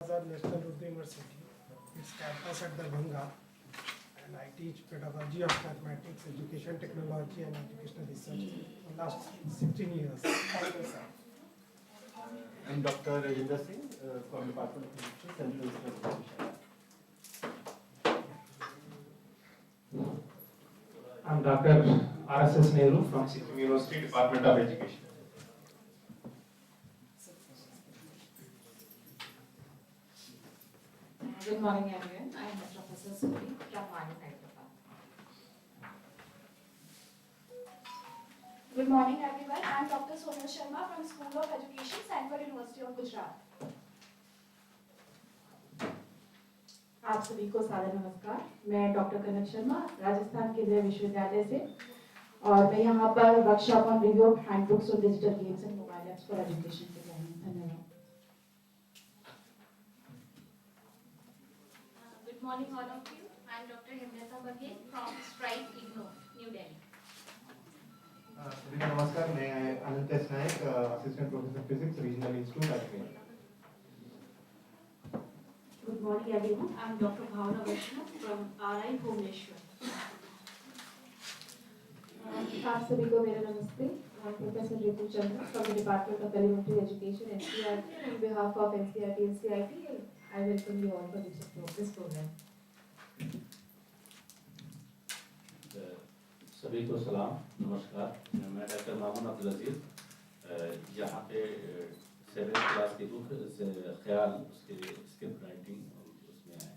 National Urdu University, its campus at Darbhanga, and I teach pedagogy of mathematics, education technology, and educational research for last 16 years. Thank you, sir. I'm Dr. Rajinder Singh from Department of History, Central Institute of Education. I'm Dr. R.S.S. Nehru from Sikkim University, Department of Education. Good morning, everyone. I am Professor Suri from IIM Hyderabad. Good morning, everyone. I am Dr. Sonal Sharma from School of Education, Sandford University of Gujarat. आप सभी को सादर नमस्कार। मैं doctor कनक शर्मा राजस्थान केंद्रीय विश्वविद्यालय से और मैं यहाँ पर workshop on review of handbooks on digital games and mobile apps for education के लिए आई हूँ। धन्यवाद। Good morning, all of you. I am Dr. Himrata Baghel from Stripe IGNOU, New Delhi. सभी को नमस्कार, मैं Anant S Nayak, assistant professor physics, regional institute Ajmer. Good morning, everyone. I am Dr. Bhavna Vaishnav from RI Bhubaneswar. आप सभी को मेरा नमस्ते। I am Professor Ritu Chandra from the Department of Elementary Education, NCERT. On behalf of NCERT and CIT, I welcome you all for this program. सभी को सलाम नमस्कार। मैं डॉक्टर मामून अब्दुल अजीज यहाँ पे 7th क्लास के बुक से ख्याल उसके स्क्रिप्ट राइटिंग उसमें आए।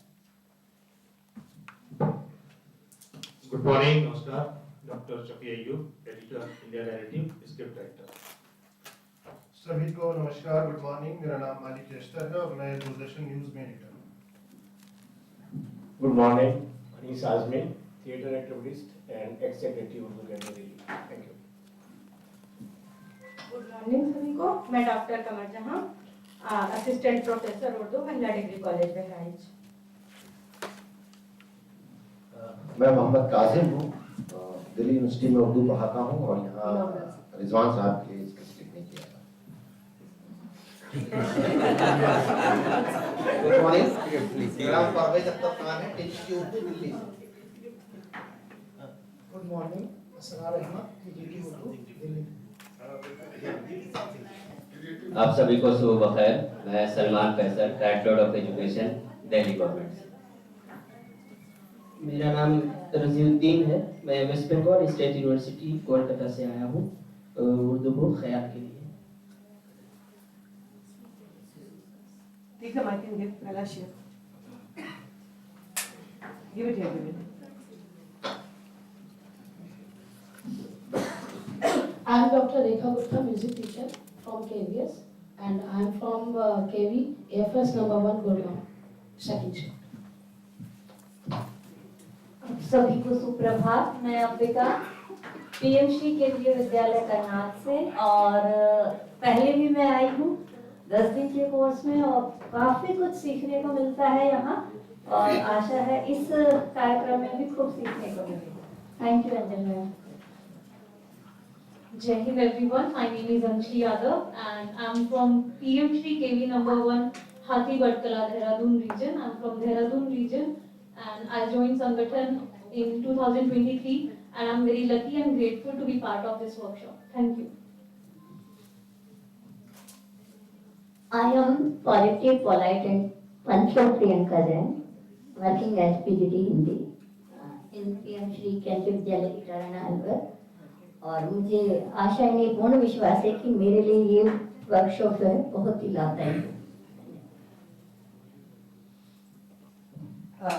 Good morning, नमस्कार। Doctor Shafi Ayyub, editor India narrative, script writer. सभी को नमस्कार, गुड मॉर्निंग। मेरा नाम मालिक यश्तर है और मैं दूरदर्शन न्यूज में एडिटर हूँ। Good morning, Anees Azmi, theatre activist and ex secretary Urdu Kendra Delhi. Thank you. Good morning सभी को। मैं डॉक्टर कमर जहां, असिस्टेंट प्रोफेसर उर्दू महिला डिग्री कॉलेज बहराइच। मैं मोहम्मद काजिम हूँ, दिल्ली यूनिवर्सिटी में उर्दू पढ़ाता हूँ और यहाँ रिजवान साहब के स्क्रिप्ट लिखने किया था। गुड मॉर्निंग, मेरा नाम परवेज अख्तर खान है, टीचिंग उर्दू दिल्ली से। Good morning, Asrar Ahmad, TGT Urdu, Delhi. आप सभी को सुबह बखैर। मैं Salman Faisal, director of education, Delhi government. मेरा नाम रजीउद्दीन है। मैं west Bengal state university Kolkata से आया हूँ उर्दू को ख्याल के लिए। Take the mic and give fellowship. Give it here, give it. I am Dr. Rekha Gupta, music teacher from KVS, and I am from KV AFS number 1 Gurgaon, second shift. सभी को सुप्रभात। मैं अंबिका पीएम श्री केंद्रीय विद्यालय करनाल से और पहले भी मैं आई हूँ 10 दिन के कोर्स में और काफी कुछ सीखने को मिलता है यहाँ और आशा है इस कार्यक्रम में भी खूब सीखने को मिलेगा। Thank you Anjal ma'am. Jai Hind everyone, my name is Anjali Yadav and I'm from PM Shri KV number 1 Hathi Badkala Dehradun region. I'm from Dehradun region and I joined Sangathan in 2023 and I'm very lucky and grateful to be part of this workshop. Thank you. I am positive, polite and punctual Priyanka Jain, working as PGT Hindi in PM Shri केंद्रीय विद्यालय इटारना अलवर और मुझे आशा है पूर्ण विश्वास है कि मेरे लिए ये वर्कशॉप जो है बहुत ही लाभदायक है।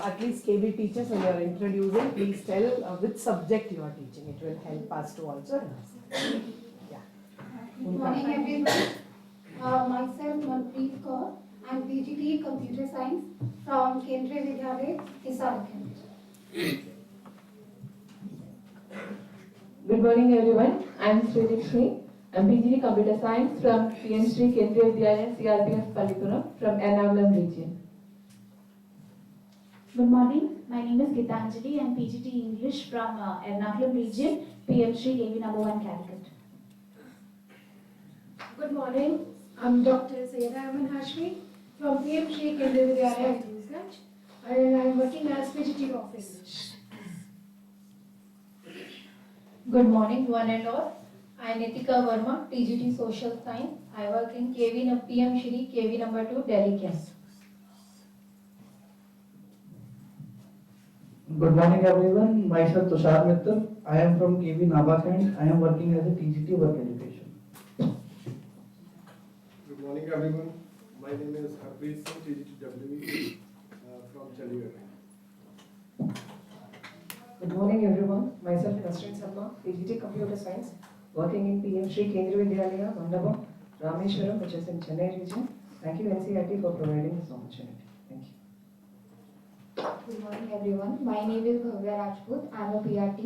At least KB teachers when you are introducing, please tell which subject you are teaching. It will help us to also understand. Yeah. Good morning, everyone. Myself, Manpreet Kaur. I am PGT Computer Science from Kendriya Vidyalaya, Hisarganj. Good morning, everyone. I am Sri Lakshmi. I am PGT Computer Science from PM Shri Kendriya Vidyalaya, CRPF Pallipuram from Ernakulam region. Good morning. My name is Gitanjali. I am PGT English from Ernakulam region, PM Shri KV number 1 Calicut. Good morning. I'm Dr. Sayyida Aman Hashmi from PM Shri Kendriya Vidyalaya, Hathirganj, and I am working as PGT of English. Good morning, one and all. I am Nitika Verma, TGT Social Science. I work in PM Shri KV number 2, Delhi campus. Good morning everyone, myself Tushar Mittal. I am from KV Nabakand. I am working as a TGT work education. Good morning everyone, my name is Harpreet Singh, TGT from Chandigarh. Good morning everyone, myself Nasreen Salma, PGT Computer Science, working in PM Shri Kendriya Vidyalaya, Mandapam, Rameshwaram, which is in Chennai region. Thank you NCERT for providing this opportunity. Thank you. Good morning everyone. My name is Bhavya Rajput. I am a PRT.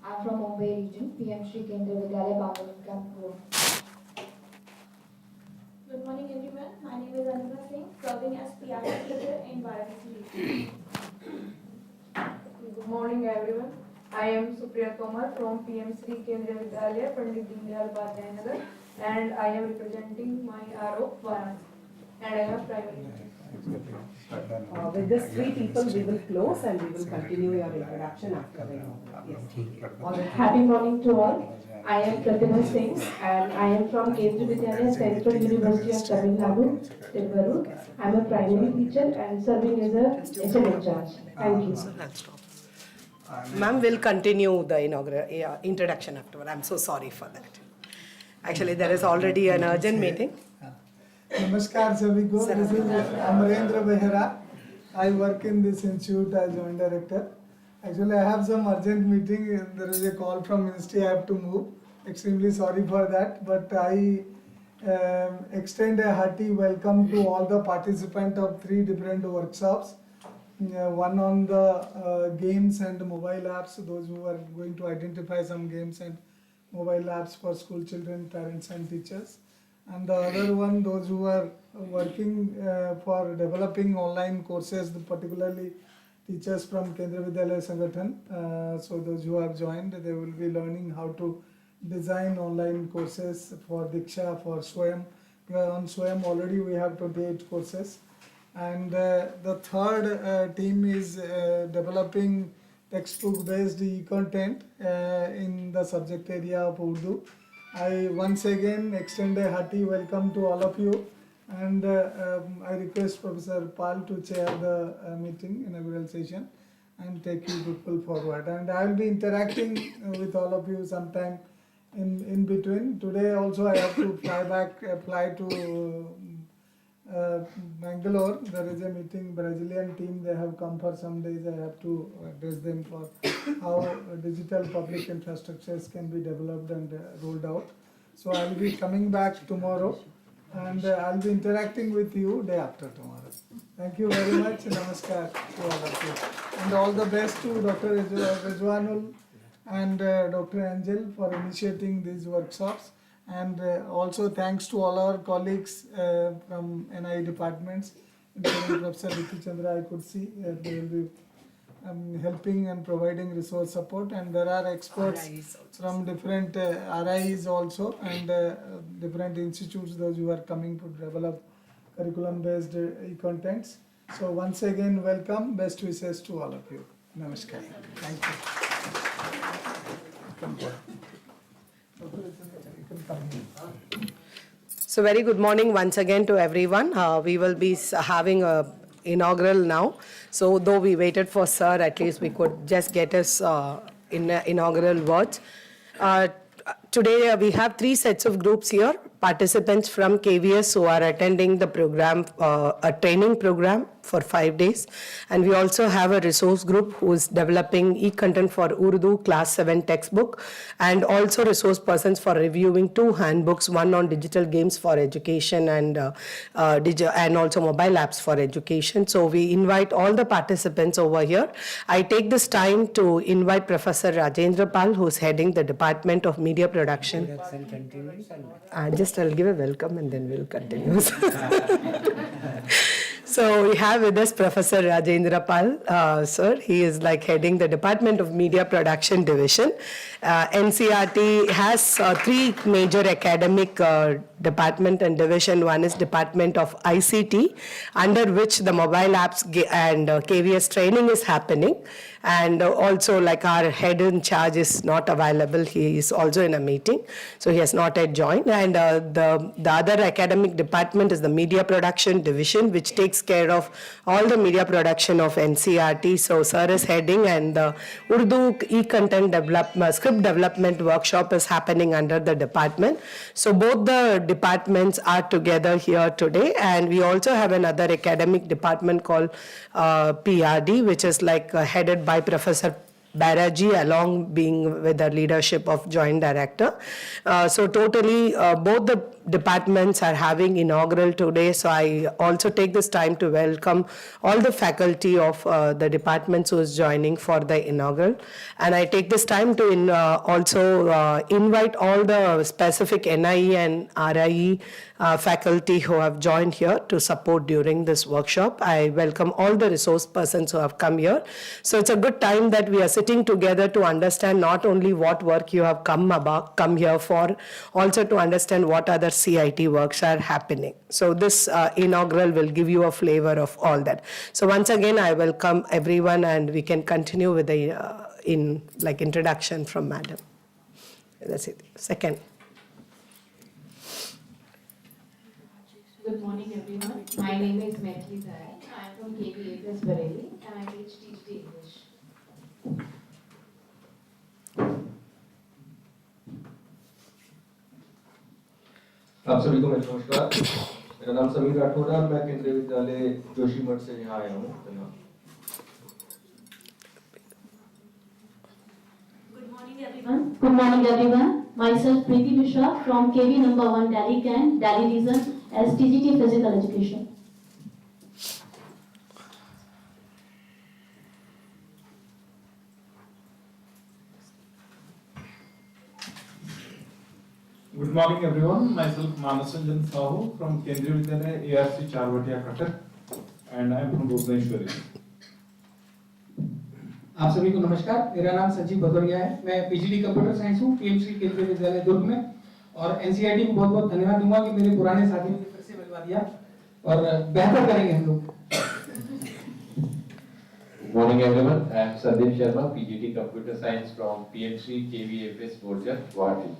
I am from Mumbai region, PM Shri Kendriya Vidyalaya, Bangalore. Good morning everyone. My name is Anubha Singh, serving as PRT teacher in Varanasi region. Good morning everyone. I am Supriya Tomar from PM Shri Kendriya Vidyalaya, Pandit Deendayal Upadhyaya Nagar, and I am representing my RO Varanasi, and I am primary. With this three people we will close and we will continue your introduction after the yes. Happy morning to all. I am Pratibha Singh and I am from Kendriya Vidyalaya Central University of Tamil Nadu, Tirupur. I am a primary teacher and serving as a HM in charge. Thank you. Ma'am will continue the introduction afterward. I'm so sorry for that. Actually, there is already an urgent meeting. Namaskar sabhi ko. This is Amarendra Behera. I work in this institute as joint director. Actually, I have some urgent meeting. There is a call from ministry. I have to move. Extremely sorry for that. But I extend a hearty welcome to all the participants of 3 different workshops. One on the games and mobile apps. Those who are going to identify some games and mobile apps for school children, parents and teachers. And the other one, those who are working for developing online courses, particularly teachers from Kendriya Vidyalaya Sangathan. So those who have joined, they will be learning how to design online courses for Diksha, for Swayam. On Swayam already we have 28 courses. And the third team is developing textbook based e-content in the subject area of Urdu. I once again extend a hearty welcome to all of you, and I request Professor Pal to chair the meeting, inaugural session, and take you people forward. And I will be interacting with all of you sometime in between. Today also I have to fly to Bangalore. There is a meeting, Brazilian team, they have come for some days. I have to address them for how digital public infrastructures can be developed and rolled out. So I will be coming back tomorrow and I will be interacting with you day after tomorrow. Thank you very much. Namaskar to all of you. And all the best to Dr. Rizwanul and Dr. Angel for initiating these workshops. And also thanks to all our colleagues from NI departments, including Professor Ritu Chandra. I could see they will be helping and providing resource support. And there are experts from different RIs also and different institutes, those who are coming to develop curriculum-based e-contents. So once again, welcome. Best wishes to all of you. Namaskar. Thank you. So very good morning once again to everyone. We will be having a inaugural now. So though we waited for Sir, at least we could just get his inaugural words. Today we have 3 sets of groups here. Participants from KVS who are attending the program, a training program for 5 days. And we also have a resource group who is developing e-content for Urdu class 7 textbook, and also resource persons for reviewing 2 handbooks, one on digital games for education and also mobile apps for education. So we invite all the participants over here. I take this time to invite Professor Rajendra Pal, who is heading the Department of Media Production. I'll give a welcome and then we'll continue. So we have with us Professor Rajendra Pal, sir. He is like heading the Department of Media Production Division. NCERT has 3 major academic department and division. One is Department of ICT, under which the mobile apps and KVS training is happening. And also, like, our head in charge is not available. He is also in a meeting, so he has not yet joined. And the other academic department is the Media Production Division, which takes care of all the media production of NCERT. So sir is heading, and the Urdu e-content script development workshop is happening under the department. So both the departments are together here today, and we also have another academic department called PRD, which is like headed by Professor Bairaji, along being with the leadership of Joint Director. So totally, both the departments are having inaugural today. So I also take this time to welcome all the faculty of the departments who is joining for the inaugural. And I take this time to also invite all the specific NIE and RIE faculty who have joined here to support during this workshop. I welcome all the resource persons who have come here. So it's a good time that we are sitting together to understand not only what work you have come here for, also to understand what other CIT works are happening. So this inaugural will give you a flavor of all that. So once again, I welcome everyone, and we can continue with the introduction from Madam. That's it. Second. Good morning, everyone. My name is Maithili Zai. I am from KVFS Bareilly, and I teach TGT English. आप सभी को मेरा नमस्कार। मेरा नाम समीर राठौर है और मैं केंद्रीय विद्यालय जोशीमठ से यहाँ आया हूँ। Good morning, everyone. Myself Preeti Mishra from KV number 1 Delhi Camp, Delhi region as TGT Physical Education. Good morning, everyone. Myself Manas Ranjan Sahu from Kendriya Vidyalaya ARC Charvatia Cuttack, and I am from Bhubaneswar. आप सभी को नमस्कार। मेरा नाम संजीव भदौरिया है। मैं PGD computer science हूँ PMC केंद्रीय विद्यालय दुर्ग में, और एनसीईआरटी को बहुत बहुत धन्यवाद दूंगा कि मेरे पुराने साथियों को फिर से मिलवा दिया और बेहतर करेंगे हम लोग। Good morning, everyone. I am Sandeep Sharma, PGT Computer Science from PMC KVFS Borja, Guwahati.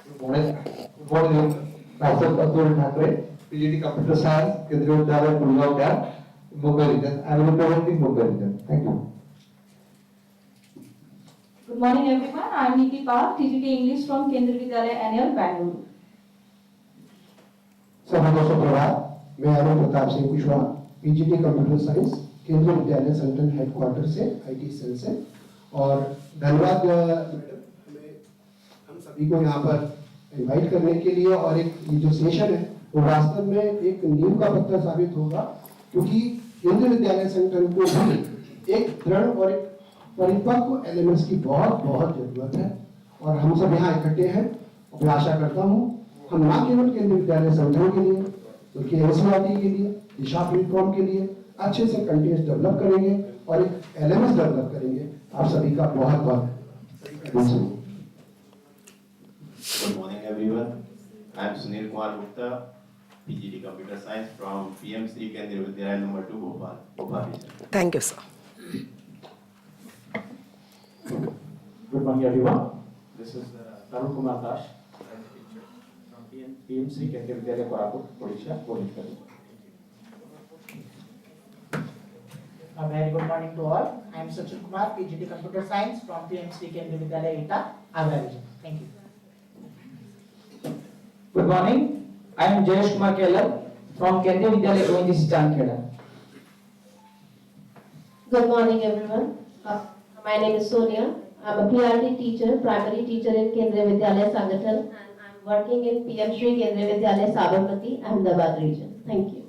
Good morning. Myself Atul Thakre, PGT Computer Science, Kendriya Vidyalaya Gurgaon Camp, Mumbai region. I am representing Mumbai region. Thank you. Good morning, everyone. I am Niti Pal, TGT English from Kendriya Vidyalaya NL, Bangalore. सभी को सुप्रभात। मैं Arun Pratap Singh Kushwaha, PGT computer science, केंद्रीय विद्यालय central headquarter से, IT cell से, और धन्यवाद मैडम हम सभी को यहाँ पर इनवाइट करने के लिए। और एक ये जो सेशन है वो वास्तव में एक नींव का पत्थर साबित होगा, क्योंकि केंद्रीय विद्यालय संगठन को भी एक दृढ़ और एक परिपक्व एलिमेंट्स की बहुत बहुत जरूरत है। और हम सब यहाँ इकट्ठे हैं, और मैं आशा करता हूँ हम ना केवल केंद्रीय विद्यालय संगठन के लिए बल्कि एनसीईआरटी के लिए, दिशा प्लेटफॉर्म के लिए अच्छे से कंटेंट डेवलप करेंगे और एक एलएमएस डेवलप करेंगे। आप सभी का बहुत बहुत Good morning, everyone. I am Sunil Kumar Gupta, PGT Computer Science from PMC Kendriya Vidyalaya number 2, Bhopal region. Thank you, sir. Good morning, everyone. This is Tarun Kumar Dash, teacher from PMC Kendriya Vidyalaya Koraput, Odisha, Bhubaneswar. A very good morning to all. I am Sachin Kumar, PGT Computer Science from PMC Kendriya Vidyalaya Eta, Agra region. Thank you. Good morning. I am Jayesh Kumar Kellar from Kendriya Vidyalaya ONGC Chankheda. Good morning, everyone. My name is Sonia. I am a PRD teacher, primary teacher in Kendriya Vidyalaya Sangathan, and I am working in PM Shri Kendriya Vidyalaya Sabarmati, Ahmedabad region. Thank you.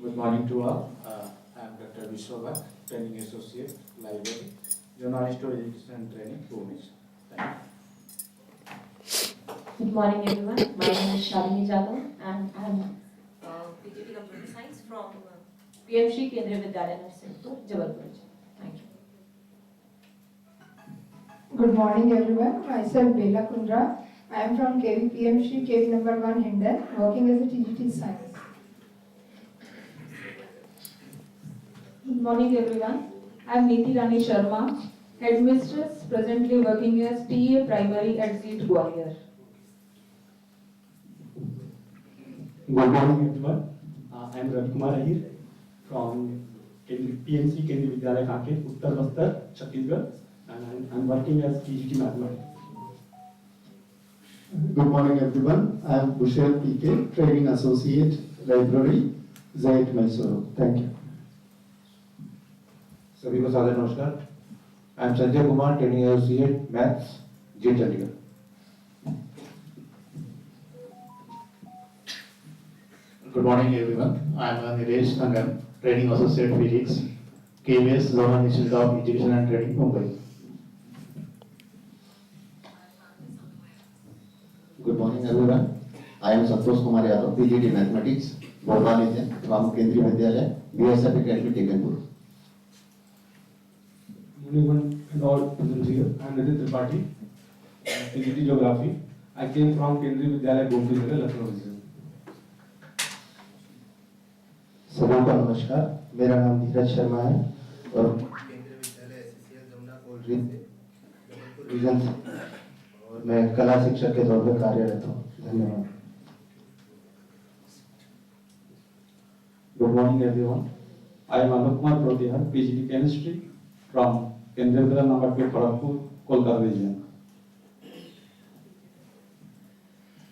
Good morning to all. I am Dr. Vishwabhat, Training Associate, Library, Journalist to Education and Training, Bhubaneswar. Thank you. Good morning, everyone. My name is Shalini Jadhav, and I am PGT Computer Science from PM Shri Kendriya Vidyalaya Narsinghpur, Jabalpur. Thank you. Good morning, everyone. Myself Bela Kundra, I am from PMC KV number 1 Hinden, working as a TGT Science. Good morning everyone. I am Niti Rani Sharma, Headmistress, presently working as TA Primary at ZEET Gwalior. Good morning everyone. I am Ravi Kumar Ahir from PMC Kendriya Vidyalaya Kanke, Uttar Bastar, Chhattisgarh, and I am working as PGT Mathematics. Good morning everyone. I am Busher PK, Training Associate, Library, ZEET Mysuru. Thank you. सभी को सादर नमस्कार. I am Sanjay Kumar, Training Associate, Maths, ZEET Chandigarh. Good morning everyone. I am Nilesh Nangan, Training Associate Physics, KVS Zonal Institute of Education and Training, Mumbai. Good morning everyone. I am Santosh Kumar Yadav, PGT Mathematics, Bhopal region, from Kendriya Vidyalaya, BSF Academy, Tekanpur. Good morning and all present here. I am Nitin Tripathi, PGT Geography. I came from Kendriya Vidyalaya, Gomti Nagar, Lucknow region. सभी को नमस्कार. मेरा नाम धीरज शर्मा है और केंद्रीय विद्यालय SCCL Jamuna कोल्ड्री से जबलपुर रीजन से, और मैं कला शिक्षक के तौर पर कार्यरत हूँ. धन्यवाद. Good morning everyone. I am Alok Kumar Prodihar, PGT Chemistry from Kendriya Vidyalaya number 2, Kharagpur, Kolkata region.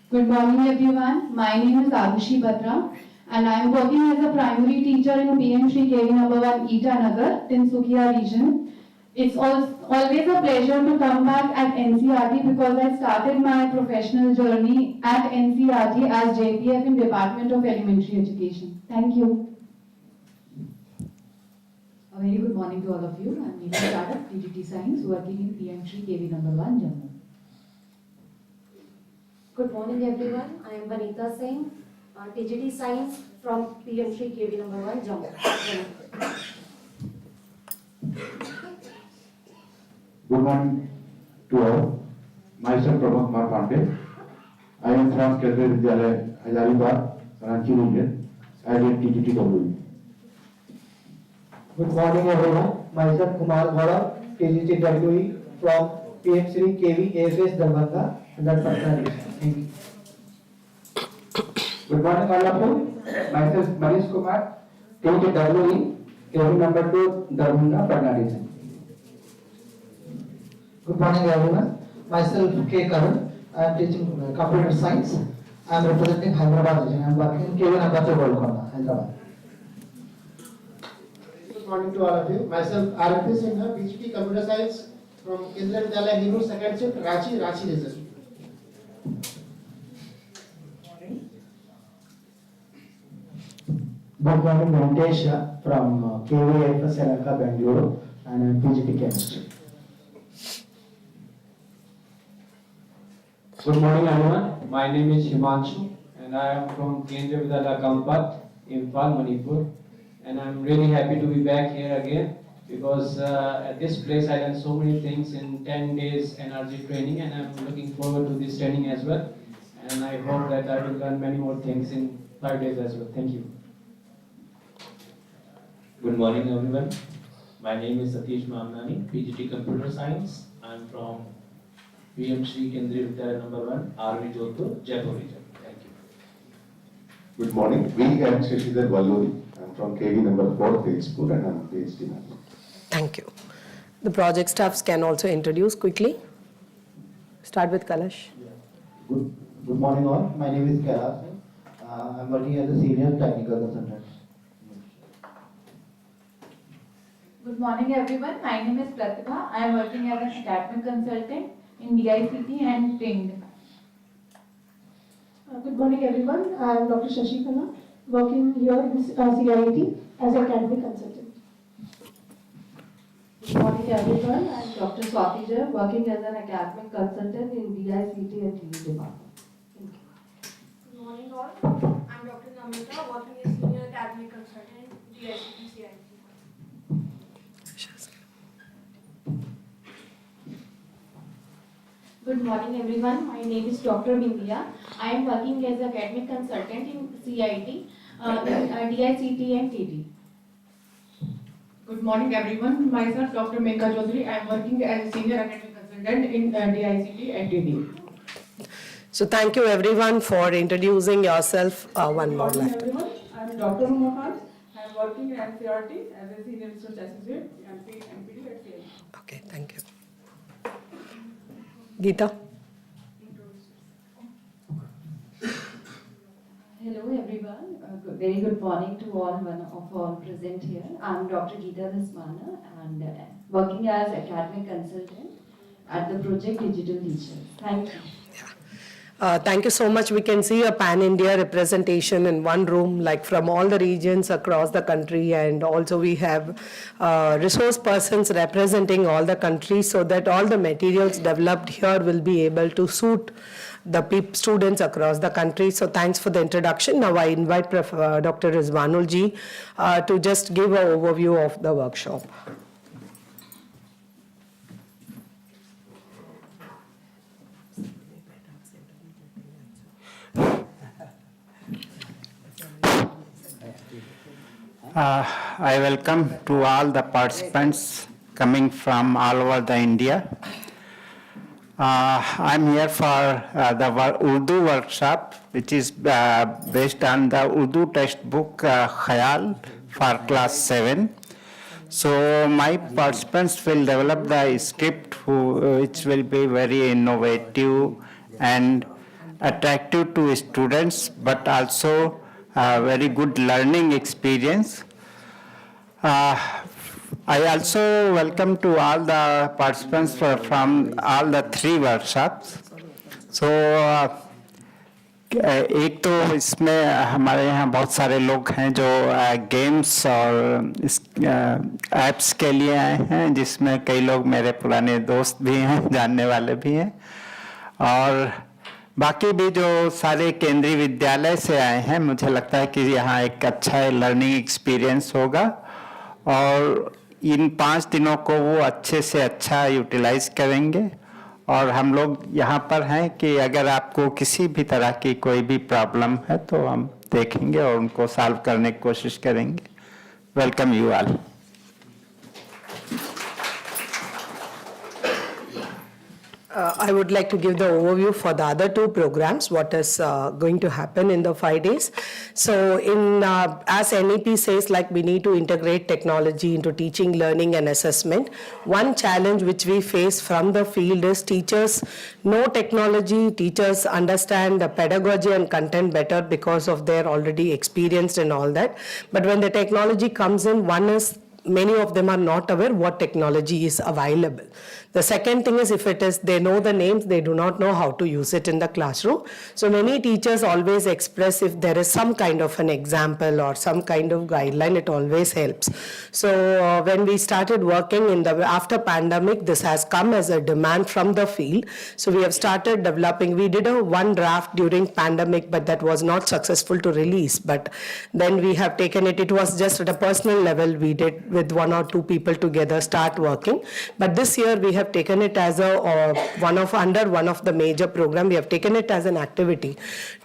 Good morning everyone. My name is Arushi Batra and I am working as a primary teacher in PM3 KV number 1 Eta Nagar, Tinsukia region. It's always a pleasure to come back at NCERT because I started my professional journey at NCERT as JPF in Department of Elementary Education. Thank you. A very good morning to all of you. I am Neela Chadak, TGT Science, working in PM3 KV number 1 Jammu. Good morning everyone. I am Vanita Singh, TGT Science from PM3 KV number 1 Jammu. Good morning to all. Myself Pramod Kumar Pandey. I am from Kendriya Vidyalaya, Hazaribagh, Ranchi region, as a TGT. Good morning everyone. Myself Kumar Ghoda, TGT WE from PM3 KV AFS Darbhanga, under Patna region. Thank you. Good morning all of you. Myself Manish Kumar, TGT WE, KV number 2, Darbhanga, Patna region. Good morning everyone. Myself K. Karun. I am teaching computer science. I am representing Hyderabad region. I am working in KV number 2, Golconda, Hyderabad. Good morning to all of you. Myself RP Sinha, PGT Computer Science from Kendriya Vidyalaya, Hinur second shift, Ranchi region. Good morning, Venkatesh from KVFS Elanka, Bangalore, and I am PGT Chemistry. Good morning everyone. My name is Himanshu and I am from Kendriya Vidyalaya Kampat, Imphal, Manipur. And I am really happy to be back here again because at this place I learned so many things in 10 days NRG training, and I am looking forward to this training as well. And I hope that I will learn many more things in 5 days as well. Thank you. Good morning everyone. My name is Satish Mamnani, PGT Computer Science. I am from PM3 Kendriya Vidyalaya number 1, RV Jodhpur, Jaipur region. Thank you. Good morning. We am Shashidhar Valluri. I am from KV number 4, Philspur, and I am PhD man. Thank you. The project staffs can also introduce quickly. Start with Kalash. Good morning all. My name is Kailash. I am working as a senior technical consultant. Good morning everyone. My name is Pratibha. I am working as an academic consultant in DICT and TIND. Good morning everyone. I am Dr. Shashikala, working here in CIT as an academic consultant. Good morning everyone. I am Dr. Swati Jay, working as an academic consultant in DICT and TD department. Thank you. Good morning all. I am Dr. Namita, working as senior academic consultant in DICT CIT. Good morning everyone. My name is Dr. Bindia. I am working as academic consultant in CIT, in DICT and TD. Good morning everyone. Myself Dr. Megha Chaudhary. I am working as a senior academic consultant in DICT and TD. So thank you everyone for introducing yourself. One more Good morning left. everyone. I am Dr. Uma Khan. I am working in NCERT as a senior research associate MPD at CIT. Okay, thank you. Geeta. Hello everyone. Very good morning to all present here. I am Dr. Geeta Dasmana and working as academic consultant at the project Digital Teachers. Thank you. Thank you so much. We can see a pan-India representation in one room, like from all the regions across the country, and also we have resource persons representing all the countries, so that all the materials developed here will be able to suit the students across the country. So thanks for the introduction. Now I invite Dr. Rizwanul ji to just give an overview of the workshop. I welcome to all the participants coming from all over the India. I'm here for the Urdu workshop, which is based on the Urdu textbook Khayal for class 7. So my participants will develop the script which will be very innovative and attractive to students, but also very good learning experience. I also welcome to all the participants from all the 3 workshops. So एक तो इसमें हमारे यहाँ बहुत सारे लोग हैं जो गेम्स और ऐप्स के लिए आए हैं, जिसमें कई लोग मेरे पुराने दोस्त भी हैं, जानने वाले भी हैं, और बाकी भी जो सारे केंद्रीय विद्यालय से आए हैं. मुझे लगता है कि यहाँ एक अच्छा लर्निंग एक्सपीरियंस होगा और इन 5 दिनों को वो अच्छे से अच्छा यूटिलाइज करेंगे. और हम लोग यहाँ पर हैं कि अगर आपको किसी भी तरह की कोई भी प्रॉब्लम है तो हम देखेंगे और उनको सॉल्व करने की कोशिश करेंगे. Welcome you all. I would like to give the overview for the other 2 programs, what is going to happen in the 5 days. So as NEP says, like we need to integrate technology into teaching, learning and assessment. One challenge which we face from the field is teachers know technology, teachers understand the pedagogy and content better because of their already experienced and all that. But when the technology comes in, one is many of them are not aware what technology is available. The second thing is, if it is, they know the names, they do not know how to use it in the classroom. So many teachers always express if there is some kind of an example or some kind of guideline, it always helps. So when we started working in the after pandemic, this has come as a demand from the field. So we have started developing. We did one draft during pandemic, but that was not successful to release. But then we have taken it. It was just at a personal level. We did with 1 or 2 people together start working. But this year we have taken it as a under one of the major program. We have taken it as an activity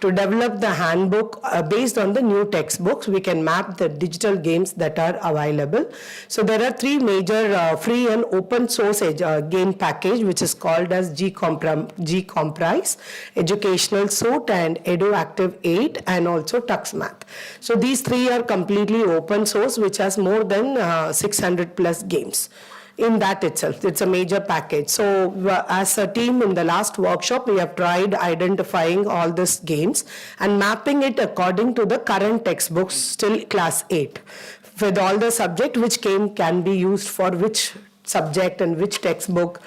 to develop the handbook based on the new textbooks. We can map the digital games that are available. So there are 3 major free and open source game package, which is called as G-Comprise, Educational Suite and EduActive 8 and also TuxMath. So these 3 are completely open source, which has more than 600 plus games. In that itself, it's a major package. So as a team in the last workshop, we have tried identifying all these games and mapping it according to the current textbooks till class 8 with all the subject which can be used for which subject and which textbook.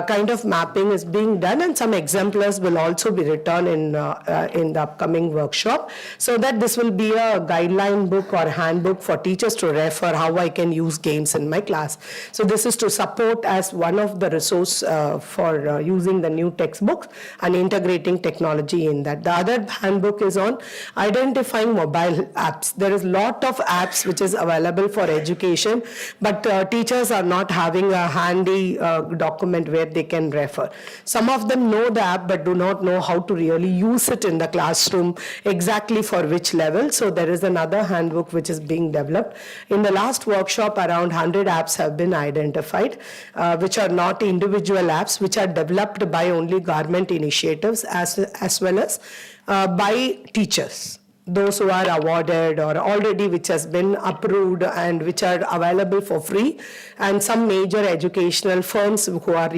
Kind of mapping is being done, and some exemplars will also be written in the upcoming workshop, so that this will be a guideline book or handbook for teachers to refer how I can use games in my class. So this is to support as one of the resource for using the new textbooks and integrating technology in that. The other handbook is on identifying mobile apps. There is a lot of apps which is available for education, but teachers are not having having a handy document where they can refer. Some of them know the app but do not know how to really use it in the classroom, exactly for which level. So there is another handbook which is being developed. In the last workshop, around 100 apps have been identified, which are not individual apps, which are developed by only government initiatives as well as by teachers, those who are awarded or already which has been approved and which are available for free, and some major educational firms who are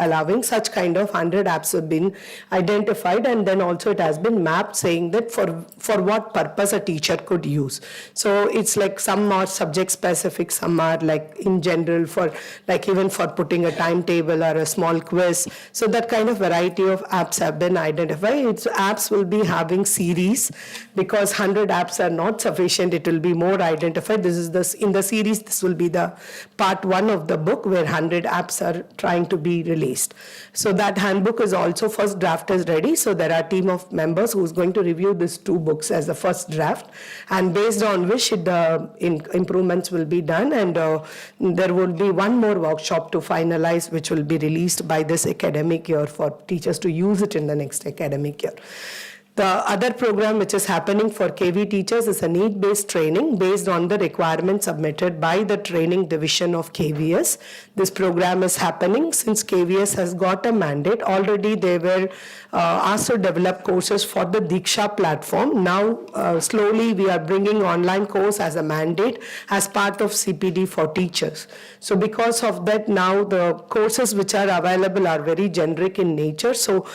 allowing such kind of 100 apps have been identified, and then also it has been mapped saying that for what purpose a teacher could use. So it's like some are subject specific, some are like in general for like even for putting a timetable or a small quiz. So that kind of variety of apps have been identified. Its apps will be having series, because 100 apps are not sufficient, it will be more identified. In the series, this will be the part 1 of the book where 100 apps are trying to be released. So that handbook is also, first draft is ready. So there are a team of members who's going to review these 2 books as the first draft, and based on which the improvements will be done, and there will be one more workshop to finalize, which will be released by this academic year for teachers to use it in the next academic year. The other program which is happening for KV teachers is a need-based training based on the requirements submitted by the training division of KVS. This program is happening since KVS has got a mandate. Already they were asked to develop courses for the Diksha platform. Now slowly we are bringing online course as a mandate as part of CPD for teachers. So because of that, now the courses which are available are very generic in nature. So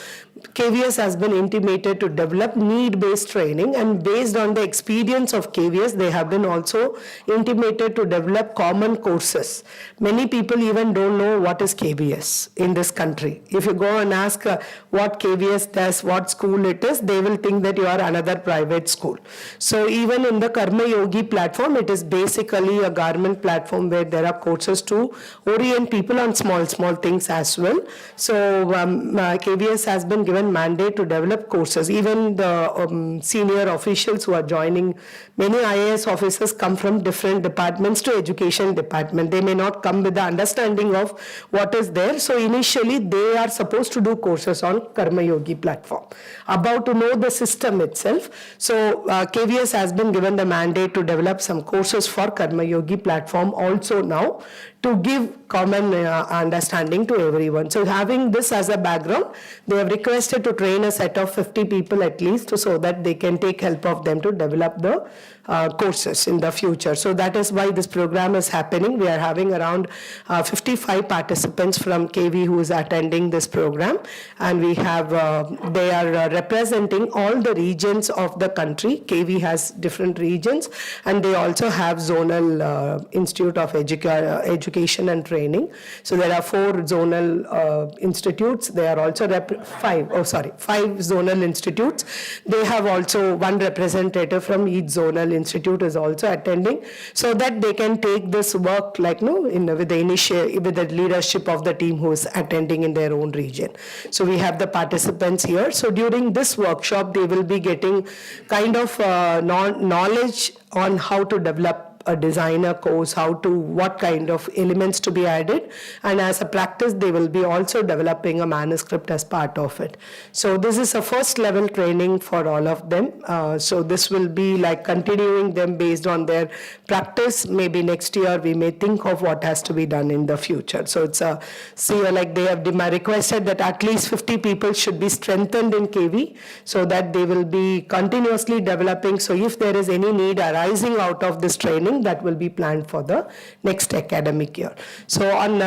KVS has been intimated to develop need-based training, and based on the experience of KVS, they have been also intimated to develop common courses. Many people even don't know what is KVS in this country. If you go and ask what KVS does, what school it is, they will think that you are another private school. So even in the Karma Yogi platform, it is basically a government platform where there are courses to orient people on small things as well. So KVS has been given mandate to develop courses. Even the senior officials who are joining, many IAS officers come from different departments to education department. They may not come with the understanding of what is there. So initially they are supposed to do courses on Karma Yogi platform, about to know the system itself. So KVS has been given the mandate to develop some courses for Karma Yogi platform also now, to give common understanding to everyone. So having this as a background, they have requested to train a set of 50 people at least, so that they can take help of them to develop the courses in the future. So that is why this program is happening. We are having around 55 participants from KV who is attending this program, and we have they are representing all the regions of the country. KV has different regions, and they also have zonal Institute of Education and Training. So there are 4 zonal institutes. They are also 5 zonal institutes. They have also 1 representative from each zonal institute is also attending, so that they can take this work with the leadership of the team who is attending in their own region. So we have the participants here. So during this workshop, they will be getting kind of knowledge on how to develop a designer course, what kind of elements to be added, and as a practice they will be also developing a manuscript as part of it. So this is a first level training for all of them. So this will be like continuing them based on their practice. Maybe next year we may think of what has to be done in the future. So it's like they have requested that at least 50 people should be strengthened in KV, so that they will be continuously developing. So if there is any need arising out of this training, that will be planned for the next academic year. So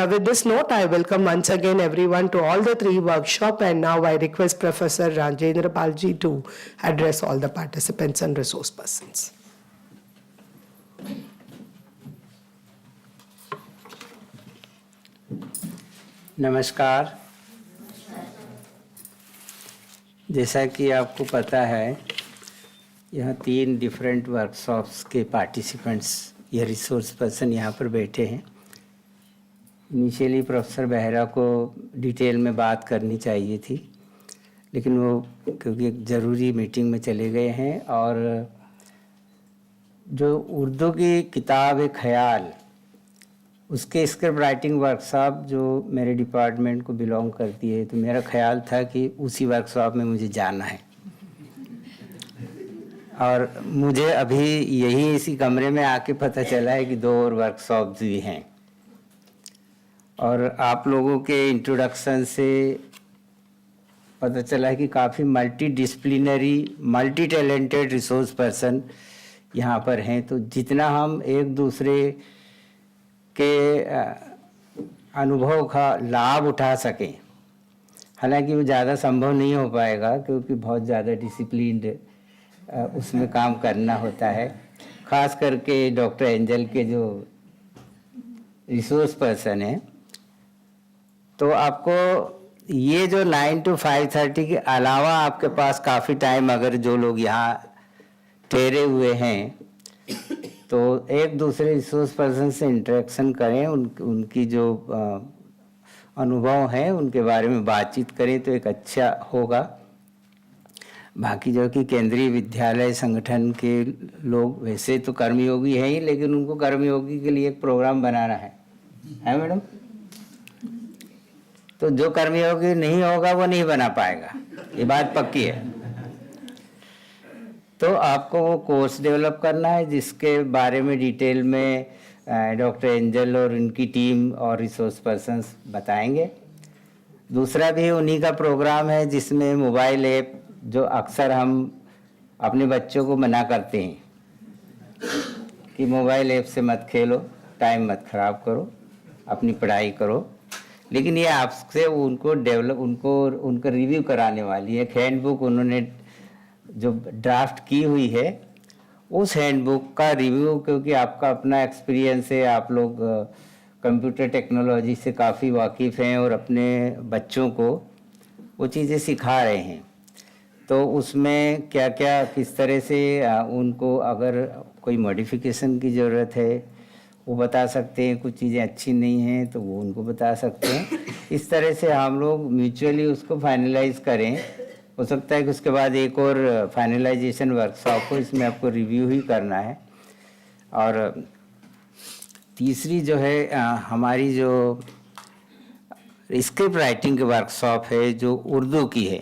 with this note, I welcome once again everyone to all the 3 workshops, and now I request Professor Rajendra Palji to address all the participants and resource persons. नमस्कार। जैसा कि आपको पता है, यहाँ 3 different workshops के participants या resource person यहाँ पर बैठे हैं। इनिशियली प्रोफेसर बेहरा को डिटेल में बात करनी चाहिए थी, लेकिन वो क्योंकि एक ज़रूरी मीटिंग में चले गए हैं। और जो उर्दू की किताब ख़याल उसके स्क्रिप्ट राइटिंग वर्कशॉप जो मेरे डिपार्टमेंट को बिलोंग करती है, तो मेरा ख्याल था कि उसी वर्कशॉप में मुझे जाना है। और मुझे अभी यही इसी कमरे में आके पता चला है कि 2 और वर्कशॉप्स भी हैं। और आप लोगों के इंट्रोडक्शन से पता चला है कि काफ़ी multi disciplinary, multi talented resource person यहाँ पर हैं। तो जितना हम एक दूसरे के अनुभव का लाभ उठा सकें, हालांकि वो ज़्यादा संभव नहीं हो पाएगा क्योंकि बहुत ज़्यादा डिसिप्लिन्ड उसमें काम करना होता है। ख़ास करके डॉक्टर एंजल के जो रिसोर्स पर्सन हैं, तो आपको ये जो 9 to 5:30 के अलावा आपके पास काफ़ी टाइम, अगर जो लोग यहाँ ठहरे हुए हैं, तो एक दूसरे रिसोर्स पर्सन से इंटरेक्शन करें, उनकी जो अनुभव हैं उनके बारे में बातचीत करें तो एक अच्छा होगा। बाकी जो कि केंद्रीय विद्यालय संगठन के लोग वैसे तो कर्मयोगी हैं ही, लेकिन उनको कर्मयोगी के लिए एक प्रोग्राम बनाना है मैडम? तो जो कर्मयोगी नहीं होगा वो नहीं बना पाएगा, ये बात पक्की है। तो आपको वो कोर्स डेवलप करना है जिसके बारे में डिटेल में डॉक्टर एंजल और उनकी टीम और रिसोर्स पर्सन्स बताएंगे। दूसरा भी उन्हीं का प्रोग्राम है जिसमें मोबाइल ऐप, जो अक्सर हम अपने बच्चों को मना करते हैं कि मोबाइल ऐप से मत खेलो, टाइम मत ख़राब करो, अपनी पढ़ाई करो, लेकिन ये आपसे उनको डेवलप, उनका रिव्यू कराने वाली है। एक हैंडबुक उन्होंने जो ड्राफ्ट की हुई है, उस हैंडबुक का रिव्यू, क्योंकि आपका अपना एक्सपीरियंस है, आप लोग कंप्यूटर टेक्नोलॉजी से काफ़ी वाकिफ़ हैं और अपने बच्चों को वो चीज़ें सिखा रहे हैं, तो उसमें क्या क्या किस तरह से उनको अगर कोई मॉडिफिकेशन की ज़रूरत है वो बता सकते हैं, कुछ चीज़ें अच्छी नहीं हैं तो वो उनको बता सकते हैं। इस तरह से हम लोग म्यूचुअली उसको फाइनलाइज करें। हो सकता है कि उसके बाद एक और फाइनलाइजेशन वर्कशॉप हो, इसमें आपको रिव्यू ही करना है। और तीसरी जो है हमारी जो स्क्रिप्ट राइटिंग की वर्कशॉप है जो उर्दू की है,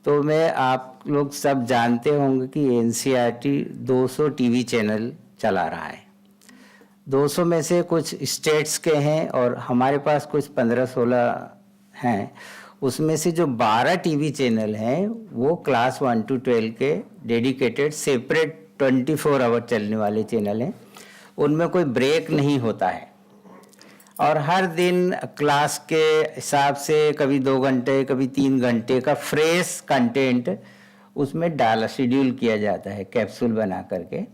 तो मैं आप लोग सब जानते होंगे कि NCERT 200 टीवी चैनल चला रहा है। 200 में से कुछ स्टेट्स के हैं और हमारे पास कुछ 15-16 हैं। उसमें से जो 12 टीवी चैनल हैं वो क्लास 1 to 12 के डेडिकेटेड सेपरेट 24 आवर चलने वाले चैनल हैं। उनमें कोई ब्रेक नहीं होता है और हर दिन क्लास के हिसाब से कभी 2 घंटे कभी 3 घंटे का फ्रेश कंटेंट उसमें शेड्यूल किया जाता है कैप्सूल बना करके।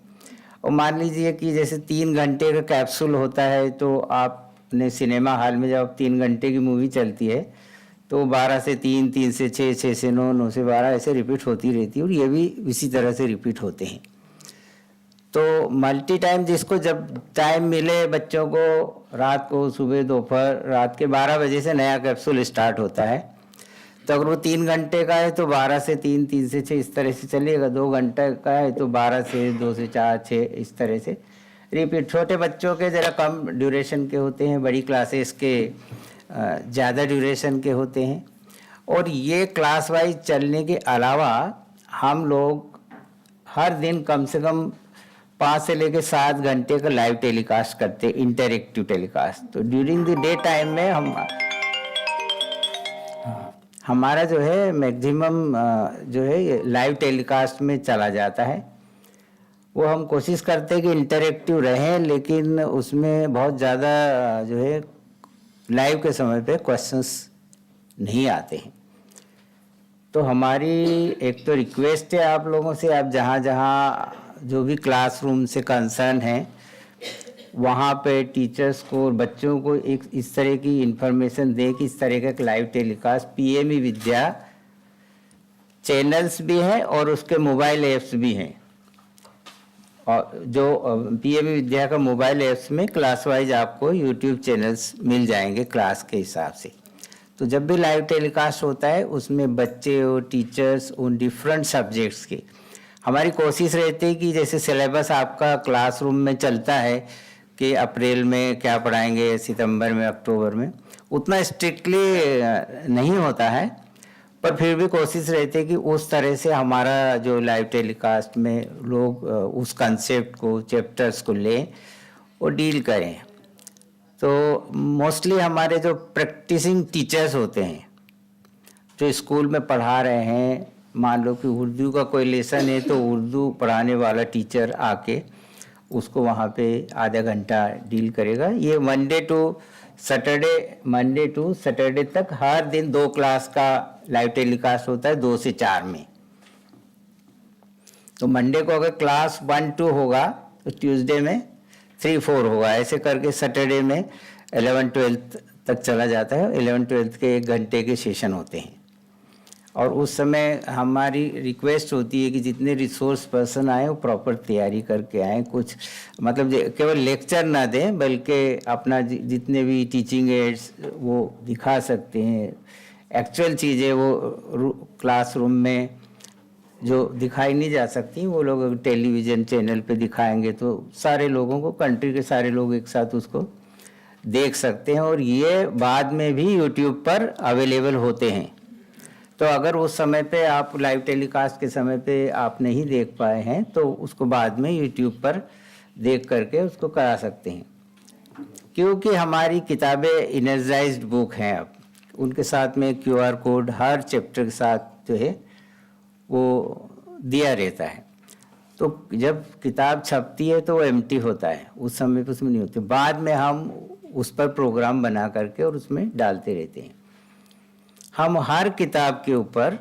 और मान लीजिए कि जैसे 3 घंटे का कैप्सूल होता है, तो आपने सिनेमा हॉल में जब 3 घंटे की मूवी चलती है तो 12 से 3, 3 से 6, 6 से 9, 9 से 12 ऐसे रिपीट होती रहती है और ये भी इसी तरह से रिपीट होते हैं। तो मल्टी टाइम, जिसको जब टाइम मिले बच्चों को, रात को, सुबह, दोपहर, रात के 12 बजे से नया कैप्सूल स्टार्ट होता है, तो अगर वो 3 घंटे का है तो 12 से 3, 3 से 6 इस तरह से चलेगा। 2 घंटे का है तो 12 से 2 से 4, 6 इस तरह से रिपीट। छोटे बच्चों के ज़रा कम ड्यूरेशन के होते हैं, बड़ी क्लासेस के ज़्यादा ड्यूरेशन के होते हैं। और ये क्लास वाइज चलने के अलावा हम लोग हर दिन कम से कम 5 से लेकर 7 घंटे का लाइव टेलीकास्ट करते हैं, इंटरएक्टिव टेलीकास्ट। तो ड्यूरिंग द डे टाइम में हमारा जो है मैक्सिमम जो है लाइव टेलीकास्ट में चला जाता है। वो हम कोशिश करते हैं कि इंटरएक्टिव रहें, लेकिन उसमें बहुत ज़्यादा जो है लाइव के समय पे क्वेश्चंस नहीं आते हैं। तो हमारी एक तो रिक्वेस्ट है आप लोगों से, आप जहाँ जहाँ जो भी क्लासरूम से कंसर्न है वहाँ पे टीचर्स को और बच्चों को एक इस तरह की इंफॉर्मेशन दें कि इस तरह का लाइव टेलीकास्ट PME विद्या चैनल्स भी हैं और उसके मोबाइल ऐप्स भी हैं। और जो PME विद्या का मोबाइल ऐप्स में क्लास वाइज आपको YouTube चैनल्स मिल जाएंगे क्लास के हिसाब से। तो जब भी लाइव टेलीकास्ट होता है उसमें बच्चे और टीचर्स उन डिफरेंट सब्जेक्ट्स के, हमारी कोशिश रहती है कि जैसे सिलेबस आपका क्लासरूम में चलता है कि अप्रैल में क्या पढ़ाएंगे, सितंबर में, अक्टूबर में, उतना स्ट्रिक्टली नहीं होता है, पर फिर भी कोशिश रहती है कि उस तरह से हमारा जो लाइव टेलीकास्ट में लोग उस कंसेप्ट को, चैप्टर्स को लें और डील करें। तो मोस्टली हमारे जो प्रैक्टिसिंग टीचर्स होते हैं जो स्कूल में पढ़ा रहे हैं, मान लो कि उर्दू का कोई लेसन है तो उर्दू पढ़ाने वाला टीचर आके उसको वहाँ पे आधा घंटा डील करेगा। ये मंडे टू सैटरडे तक हर दिन 2 क्लास का लाइव टेलीकास्ट होता है, 2 से 4 में। तो मंडे को अगर क्लास 1-2 होगा तो ट्यूसडे में 3-4 होगा, ऐसे करके सैटरडे में 11-12 तक चला जाता है। 11-12 के 1 घंटे के सेशन होते हैं और उस समय हमारी रिक्वेस्ट होती है कि जितने रिसोर्स पर्सन आए वो प्रॉपर तैयारी करके आएँ, कुछ मतलब केवल लेक्चर ना दें बल्कि अपना जितने भी टीचिंग एड्स वो दिखा सकते हैं, एक्चुअल चीज़ें वो क्लासरूम में जो दिखाई नहीं जा सकती वो लोग अगर टेलीविज़न चैनल पे दिखाएंगे तो सारे लोगों को, कंट्री के सारे लोग एक साथ उसको देख सकते हैं और ये बाद में भी यूट्यूब पर अवेलेबल होते हैं। तो अगर उस समय पे आप लाइव टेलीकास्ट के समय पे आप नहीं देख पाए हैं तो उसको बाद में यूट्यूब पर देख करके उसको करा सकते हैं, क्योंकि हमारी किताबें इनर्जाइज्ड बुक हैं। अब उनके साथ में QR कोड हर चैप्टर के साथ जो है वो दिया रहता है। तो जब किताब छपती है तो वो एम्प्टी होता है, उस समय पे उसमें नहीं होती, बाद में हम उस पर प्रोग्राम बना करके और उसमें डालते रहते हैं। हम हर किताब के ऊपर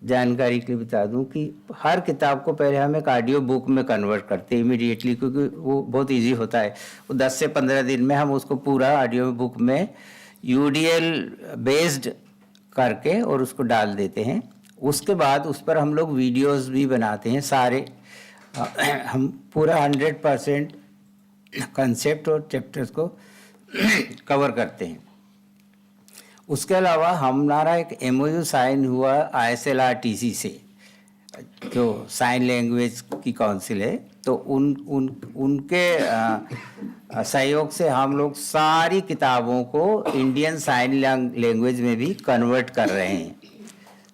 जानकारी के लिए बता दूं कि हर किताब को पहले हम एक ऑडियो बुक में कन्वर्ट करते हैं इमीडिएटली, क्योंकि वो बहुत इजी होता है। वो 10 से 15 दिन में हम उसको पूरा ऑडियो बुक में UDL बेस्ड करके और उसको डाल देते हैं। उसके बाद उस पर हम लोग वीडियोस भी बनाते हैं सारे, हम पूरा 100% कंसेप्ट और चैप्टर्स को कवर करते हैं। उसके अलावा हमारा एक MOU साइन हुआ ISLRTC से, जो साइन लैंग्वेज की काउंसिल है, तो उनके सहयोग से हम लोग सारी किताबों को इंडियन साइन लैंग्वेज में भी कन्वर्ट कर रहे हैं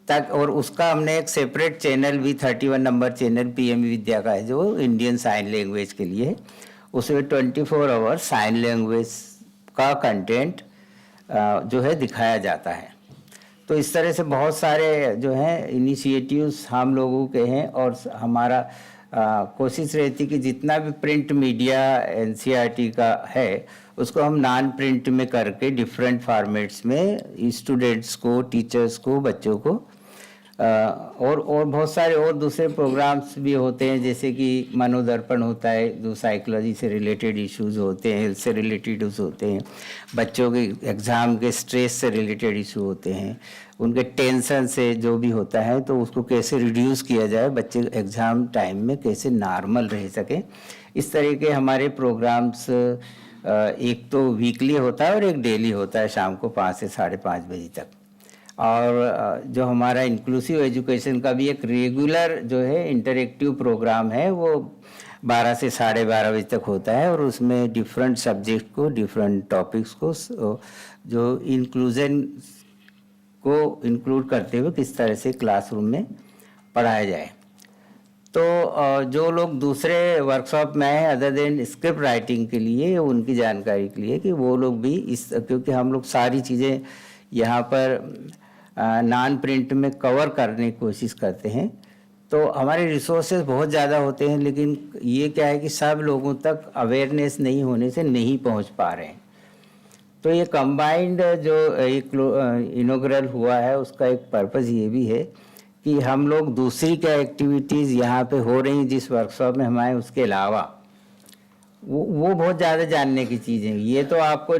तक। और उसका हमने एक सेपरेट चैनल भी 31 नंबर चैनल PME विद्या का है जो इंडियन साइन लैंग्वेज के लिए है। उसमें 24 आवर साइन लैंग्वेज का कंटेंट जो है दिखाया जाता है। तो इस तरह से बहुत सारे जो हैं इनिशिएटिव्स हम लोगों के हैं और हमारा कोशिश रहती कि जितना भी प्रिंट मीडिया NCERT का है उसको हम नॉन प्रिंट में करके डिफरेंट फॉर्मेट्स में स्टूडेंट्स को, टीचर्स को, बच्चों को और बहुत सारे और दूसरे प्रोग्राम्स भी होते हैं, जैसे कि मनोदर्पण होता है जो साइकोलॉजी से रिलेटेड इश्यूज होते हैं, हेल्थ से रिलेटेड इश्यूज होते हैं, बच्चों के एग्ज़ाम के स्ट्रेस से रिलेटेड इशू होते हैं, उनके टेंशन से जो भी होता है तो उसको कैसे रिड्यूस किया जाए, बच्चे एग्ज़ाम टाइम में कैसे नॉर्मल रह सकें। इस तरह के हमारे प्रोग्राम्स एक तो वीकली होता है और एक डेली होता है शाम को 5 से 5:30 बजे तक। और जो हमारा इंक्लूसिव एजुकेशन का भी एक रेगुलर जो है इंटरेक्टिव प्रोग्राम है वो 12 से 12:30 बजे तक होता है और उसमें डिफरेंट सब्जेक्ट को, डिफरेंट टॉपिक्स को जो इंक्लूजन को इंक्लूड करते हुए किस तरह से क्लासरूम में पढ़ाया जाए। तो जो लोग दूसरे वर्कशॉप में आए अदर देन स्क्रिप्ट राइटिंग के लिए, उनकी जानकारी के लिए कि वो लोग भी क्योंकि हम लोग सारी चीज़ें यहाँ पर नॉन प्रिंट में कवर करने की कोशिश करते हैं, तो हमारे रिसोर्सेज बहुत ज़्यादा होते हैं, लेकिन ये क्या है कि सब लोगों तक अवेयरनेस नहीं होने से नहीं पहुँच पा रहे हैं। तो ये कंबाइंड जो एक इनॉग्रल हुआ है उसका एक पर्पज़ ये भी है कि हम लोग दूसरी क्या एक्टिविटीज़ यहाँ पे हो रही जिस वर्कशॉप में हम आए उसके अलावा वो बहुत ज़्यादा जानने की चीज़ें, ये तो आपको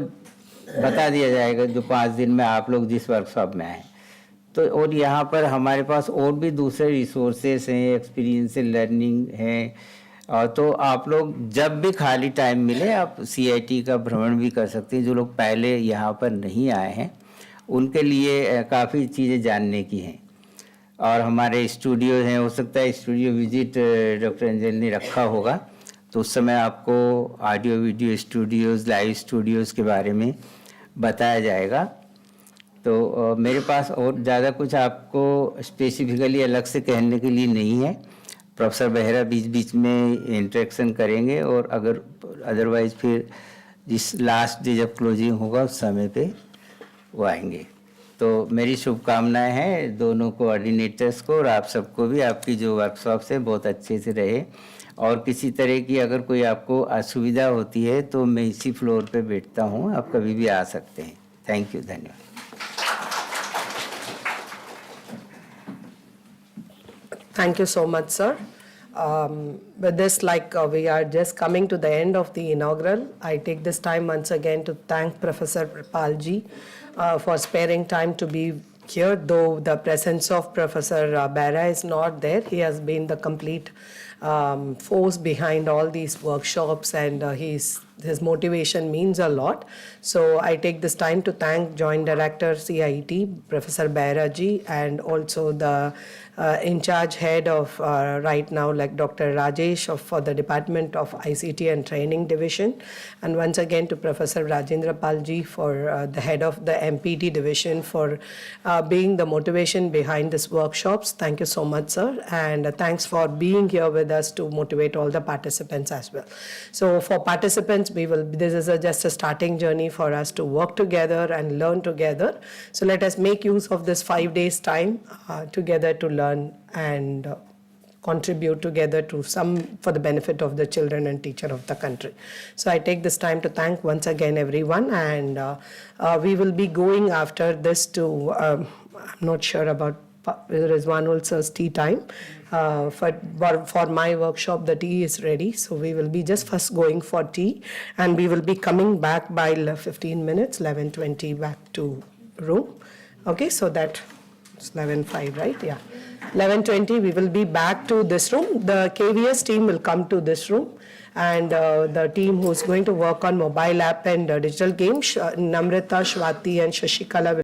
बता दिया जाएगा जो 5 दिन में आप लोग जिस वर्कशॉप में आए। तो और यहाँ पर हमारे पास और भी दूसरे रिसोर्सेस हैं, एक्सपीरियंशियल लर्निंग है, और तो आप लोग जब भी खाली टाइम मिले आप CIT का भ्रमण भी कर सकते हैं। जो लोग पहले यहाँ पर नहीं आए हैं उनके लिए काफ़ी चीज़ें जानने की हैं। और हमारे स्टूडियो हैं, हो सकता है स्टूडियो विजिट डॉक्टर अंजल ने रखा होगा, तो उस समय आपको audio video Studios, live Studios के बारे में बताया जाएगा। तो मेरे पास और ज़्यादा कुछ आपको स्पेसिफिकली अलग से कहने के लिए नहीं है। प्रोफेसर बेहरा बीच बीच में इंटरेक्शन करेंगे और अगर अदरवाइज फिर जिस लास्ट डे जब क्लोजिंग होगा उस समय पे वो आएंगे। तो मेरी शुभकामनाएं हैं दोनों कोऑर्डिनेटर्स को और आप सबको भी। आपकी जो वर्कशॉप्स है बहुत अच्छे से रहे और किसी तरह की अगर कोई आपको असुविधा होती है तो मैं इसी फ्लोर पे बैठता हूँ, आप कभी भी आ सकते हैं। थैंक यू, धन्यवाद। Thank you so much, sir. With this, we are just coming to the end of the inaugural. I take this time once again to thank Professor Palji for sparing time to be here. Though the presence of Professor Behra is not there, he has been the complete force behind all these workshops, and his motivation means a lot. So I take this time to thank Joint Director CIT, Professor Behra ji, and also the in charge head of right now, like Dr. Rajesh for the Department of ICT and Training Division, and once again to Professor Rajendra Palji for the head of the MPT division for being the motivation behind this workshops. Thank you so much, sir, and thanks for being here with us to motivate all the participants as well. So for participants, this is just a starting journey for us to work together and learn together. So let us make use of this 5 days time together to learn and contribute together to for the benefit of the children and teacher of the country. So I take this time to thank once again everyone, and we will be going after this to, I'm not sure about Rizwanul sir's tea time. For my workshop, the tea is ready, so we will be just first going for tea, and we will be coming back by 15 minutes, 11:20 back to room. Okay, so that it's 11:05, right? Yeah. 11:20, we will be back to this room. The KVS team will come to this room, and the team who's going to work on mobile app and digital games, Namrata, Shwati, and Shashikala will